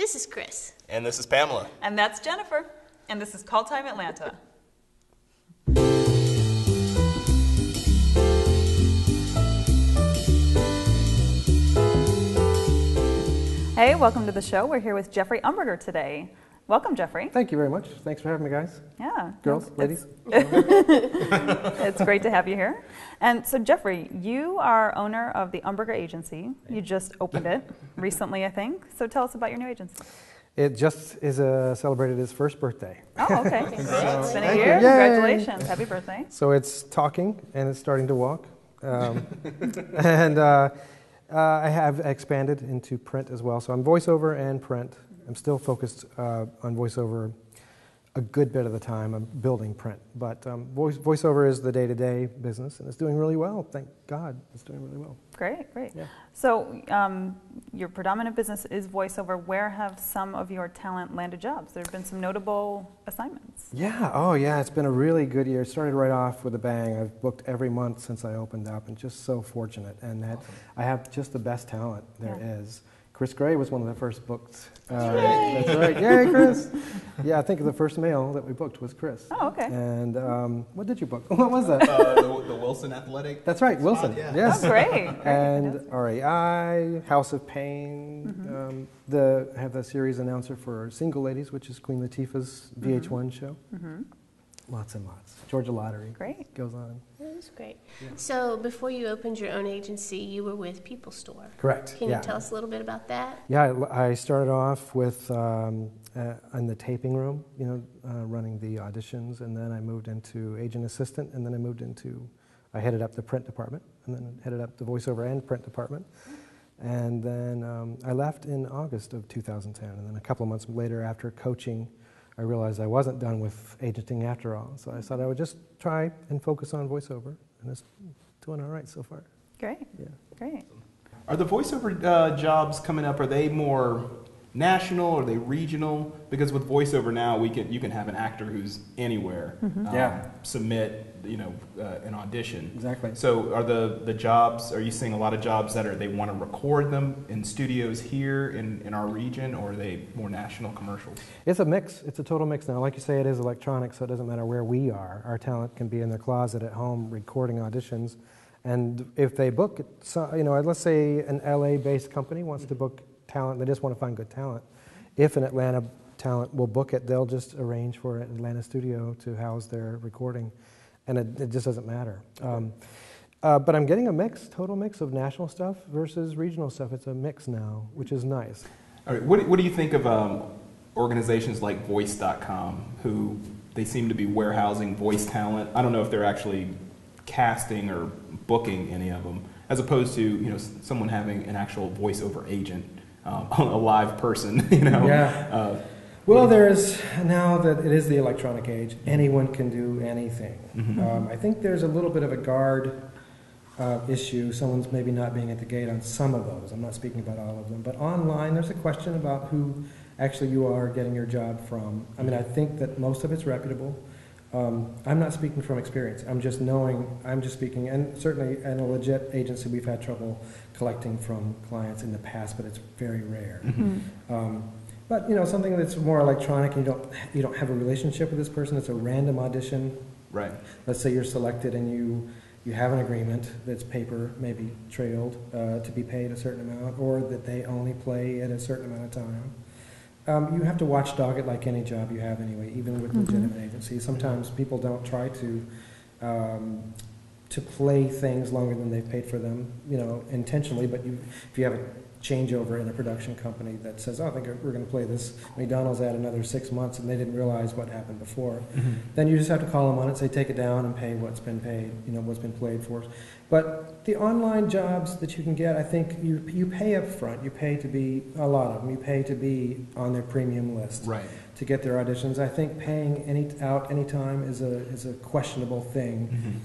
This is Chris. And this is Pamela. And that's Jennifer. And this is Call Time Atlanta. Hey, welcome to the show. We're here with Jeffrey Umberger today. Welcome, Jeffrey. Thank you very much. Thanks for having me, guys. Yeah. Girls, ladies. It's great to have you here. And so, Jeffrey, you are owner of the Umberger Agency. You just opened it recently, I think. So tell us about your new agency. It just is celebrated its first birthday. Oh, okay. It's been a Thank year. you. Yay. Congratulations. Happy birthday. So it's talking and it's starting to walk. And I have expanded into print as well. So I'm voiceover and print. I'm still focused on voiceover a good bit of the time. I'm building print. But voiceover is the day-to-day business, and it's doing really well. Thank God it's doing really well. Great, great. Yeah. So your predominant business is voiceover. Where have some of your talent landed jobs? There have been some notable assignments. Yeah, oh yeah, it's been a really good year. It started right off with a bang. I've booked every month since I opened up, and just so fortunate. And that I have just the best talent there is. Chris Gray was one of the first booked. That's right. Yay, Chris! Yeah, I think the first male that we booked was Chris. Oh, okay. And what did you book? What was that? The Wilson Athletic. That's right, Wilson. Yeah. Oh, Yes. great. And RAI, House of Pain. I have the series announcer for Single Ladies, which is Queen Latifah's VH1 show. Lots and lots. Georgia Lottery. Great. Goes on. That was great. Yeah. So before you opened your own agency, you were with People Store. Correct. Can you tell us a little bit about that? Yeah, I started off with in the taping room, running the auditions, and then I moved into agent assistant, and then I headed up the print department, and then headed up the voiceover and print department. And then I left in August of 2010, and then a couple of months later, after coaching, I realized I wasn't done with agenting after all, so I thought I would just try and focus on voiceover, and it's doing all right so far. Great. Yeah. Great. Are the voiceover jobs coming up, are they more national, are they regional? Because with voiceover now, you can have an actor who's anywhere submit an audition. Exactly. So are the jobs, are you seeing a lot of jobs that they want to record them in studios here in our region, or are they more national commercials? It's a mix. It's a total mix now. Like you say, it is electronic, so it doesn't matter where we are. Our talent can be in their closet at home recording auditions. And if they book, let's say an LA-based company wants to book talent, they just want to find good talent. If an Atlanta talent will book it, they'll just arrange for an Atlanta studio to house their recording. And it just doesn't matter. But I'm getting a total mix of national stuff versus regional stuff. It's a mix now, which is nice. All right. What do you think of organizations like Voice.com, who they seem to be warehousing voice talent? I don't know if they're actually casting or booking any of them, as opposed to someone having an actual voiceover agent, a live person. Yeah. Well, there's, now that it is the electronic age, anyone can do anything. I think there's a little bit of a guard issue. Someone's maybe not being at the gate on some of those. I'm not speaking about all of them. But online, there's a question about who actually you are getting your job from. I mean, I think that most of it's reputable. I'm not speaking from experience. I'm just speaking, and certainly in a legit agency, we've had trouble collecting from clients in the past, but it's very rare. But something that's more electronic, and you don't have a relationship with this person. It's a random audition. Right. Let's say you're selected and you have an agreement that's paper, maybe trailed, to be paid a certain amount, or that they only play at a certain amount of time. You have to watchdog it like any job you have anyway, even with legitimate agencies. Sometimes people don't try to play things longer than they've paid for them, intentionally. But if you have a changeover in a production company that says, "Oh, I think we're going to play this McDonald's ad another 6 months," and they didn't realize what happened before, then you just have to call them on it, say, take it down and pay what's been paid, what's been played for. But the online jobs that you can get, I think you pay up front. You pay to be, a lot of them, you pay to be on their premium list. Right. To get their auditions. I think paying any time is a questionable thing.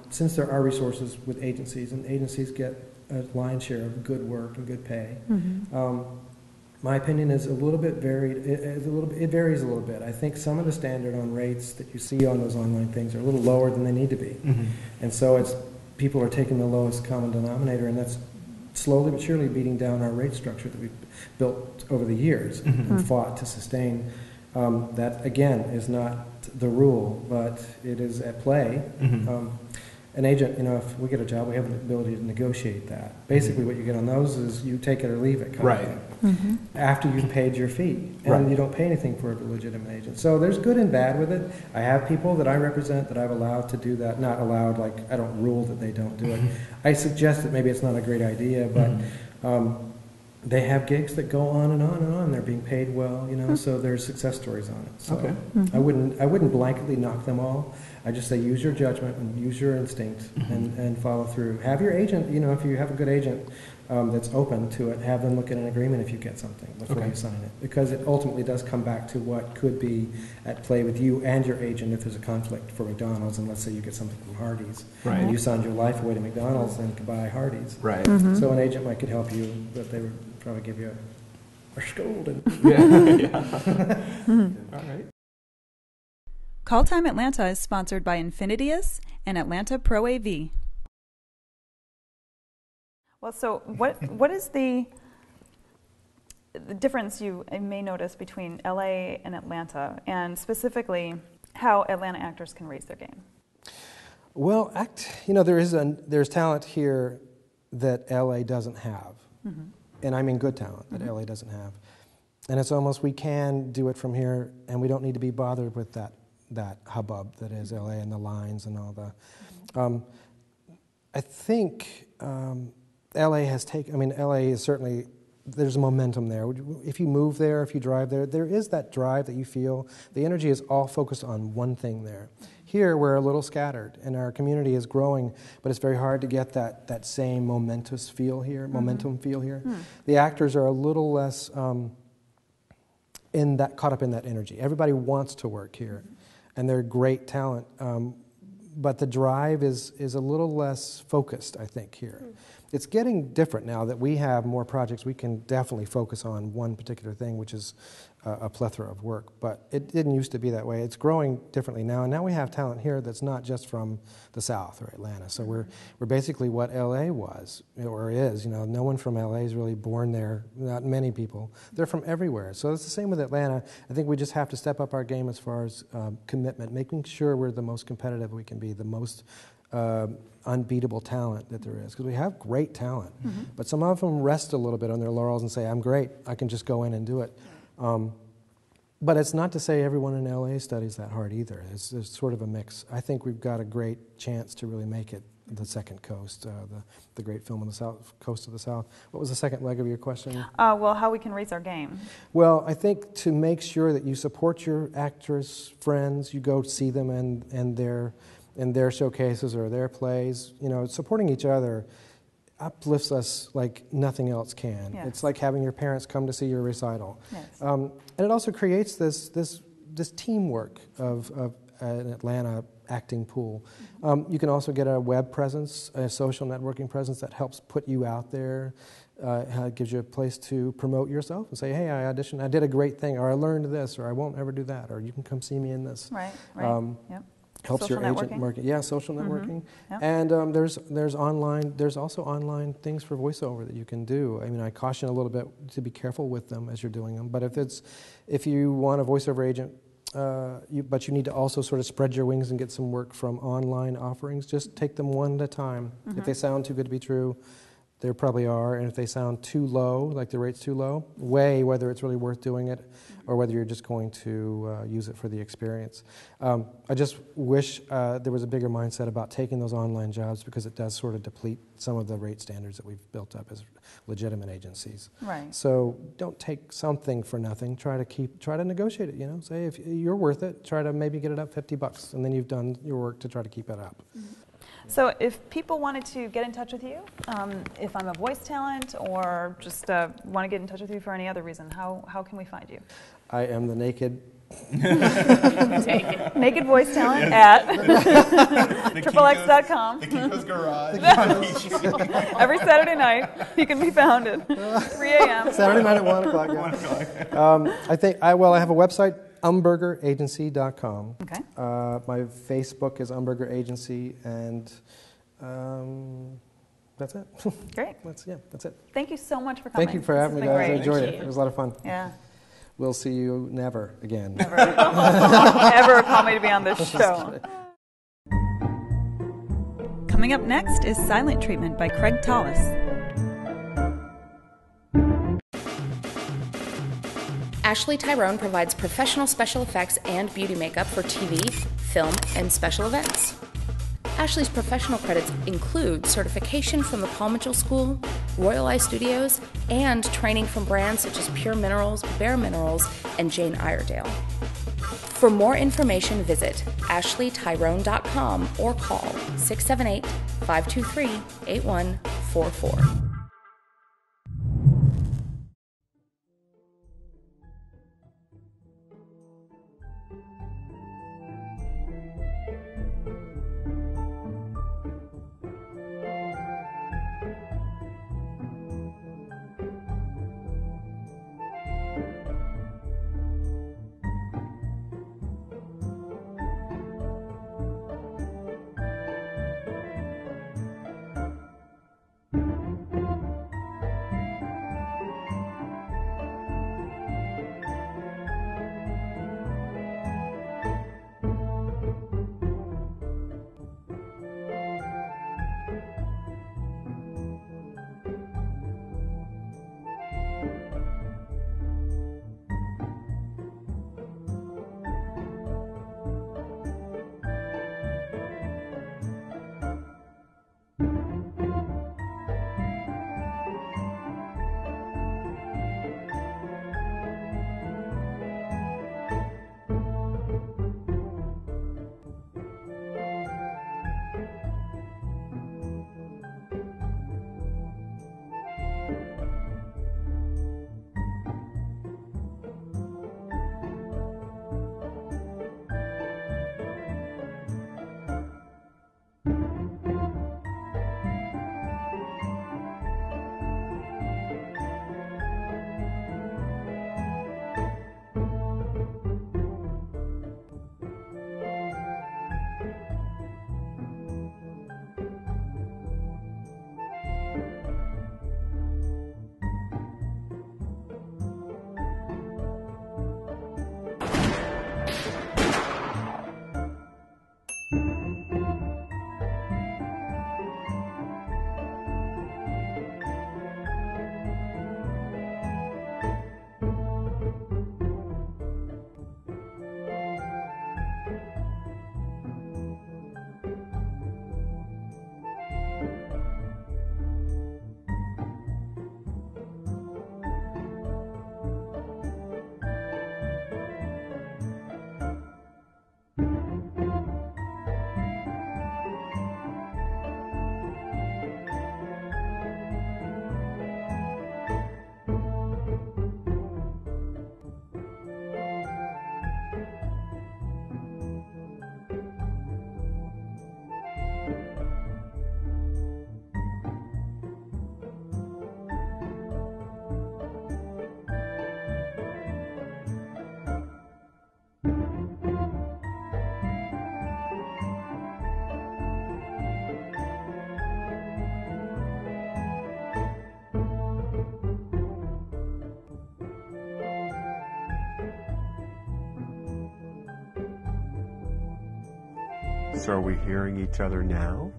Since there are resources with agencies, and agencies get a lion's share of good work and good pay. My opinion is a little bit varied. It varies a little bit. I think some of the standard on rates that you see on those online things are a little lower than they need to be, and so people are taking the lowest common denominator, and that's slowly but surely beating down our rate structure that we've built over the years and fought to sustain. That, again, is not the rule, but it is at play. An agent, if we get a job, we have the ability to negotiate that. Basically, what you get on those is you take it or leave it kind of thing. After you've paid your fee, and you don't pay anything for a legitimate agent. So there's good and bad with it. I have people that I represent that I've allowed to do that. Not allowed, like I don't rule that they don't do it. I suggest that maybe it's not a great idea, but they have gigs that go on and on and on. They're being paid well, so there's success stories on it. So I wouldn't blanketly knock them all. I just say use your judgment and use your instinct and follow through. Have your agent, if you have a good agent that's open to it, have them look at an agreement if you get something before you sign it. Because it ultimately does come back to what could be at play with you and your agent if there's a conflict for McDonald's, and let's say you get something from Hardee's. And you signed your life away to McDonald's and could buy Hardee's. So an agent might could help you, but they would probably give you a scolding. All right. Call Time Atlanta is sponsored by Infinitius and Atlanta Pro AV. Well, so what is the difference you may notice between LA and Atlanta, and specifically how Atlanta actors can raise their game? Well, there's talent here that LA doesn't have, and I mean good talent that LA doesn't have, and it's almost we can do it from here, and we don't need to be bothered with that hubbub that is LA and the lines and all the. I think LA has taken. LA is certainly. There's momentum there. If you move there, if you drive there, there is that drive that you feel. The energy is all focused on one thing there. Here, we're a little scattered, and our community is growing, but it's very hard to get that same momentum feel here. The actors are a little less caught up in that energy. Everybody wants to work here, and they're great talent, but the drive is a little less focused, I think, here. It's getting different now that we have more projects. We can definitely focus on one particular thing, which is a plethora of work. But it didn't used to be that way. It's growing differently now. And now we have talent here that's not just from the South or Atlanta. So we're basically what L.A. was, or is. No one from L.A. is really born there, not many people. They're from everywhere. So it's the same with Atlanta. I think we just have to step up our game as far as commitment, making sure we're the most competitive we can be, the most unbeatable talent that there is, because we have great talent, but some of them rest a little bit on their laurels and say, I'm great, I can just go in and do it. But it's not to say everyone in LA studies that hard either. There's sort of a mix. I think we've got a great chance to really make it the Second Coast, the great film on the South Coast of the South. What was the second leg of your question? Well, how we can raise our game. Well, I think to make sure that you support your actors, friends, you go see them and their showcases or their plays, supporting each other uplifts us like nothing else can. Yes. It's like having your parents come to see your recital. Yes. And it also creates this teamwork of an Atlanta acting pool. You can also get a web presence, a social networking presence that helps put you out there. It gives you a place to promote yourself and say, hey, I auditioned, I did a great thing, or I learned this, or I won't ever do that, or you can come see me in this. Right. Yep. Helps social your agent networking. market. Yeah, social networking. Yep. And there's also online things for voiceover that you can do. I caution a little bit to be careful with them as you're doing them. But if you want a voiceover agent, but you need to also sort of spread your wings and get some work from online offerings, just take them one at a time. If they sound too good to be true, there probably are. And if they sound too low, like the rate's too low, weigh whether it's really worth doing it or whether you're just going to use it for the experience. I just wish there was a bigger mindset about taking those online jobs, because it does sort of deplete some of the rate standards that we've built up as legitimate agencies. Right. So don't take something for nothing. Try to negotiate it. Say if you're worth it, try to maybe get it up $50, and then you've done your work to try to keep it up. So if people wanted to get in touch with you, if I'm a voice talent or just want to get in touch with you for any other reason, how can we find you? I am the naked voice talent at XXX.com. The Kinko's Garage. Every Saturday night, he can be found at 3 a.m. Saturday night at 1 o'clock. Yeah. I have a website, UmbergerAgency.com. Okay. My Facebook is Umberger Agency, and that's it. Great. That's it. Thank you so much for coming. Thank you for This having has me, been guys. I great. enjoyed it. Thank you. It was a lot of fun. Yeah. We'll see you never again. Never. Ever call me to be on this show. Coming up next is Silent Treatment by Craig Tallis. Ashley Tyrone provides professional special effects and beauty makeup for TV, film, and special events. Ashley's professional credits include certification from the Paul Mitchell School, Royal Eye Studios, and training from brands such as Pure Minerals, Bare Minerals, and Jane Iredale. For more information, visit ashleytyrone.com or call 678-523-8144. So are we hearing each other now?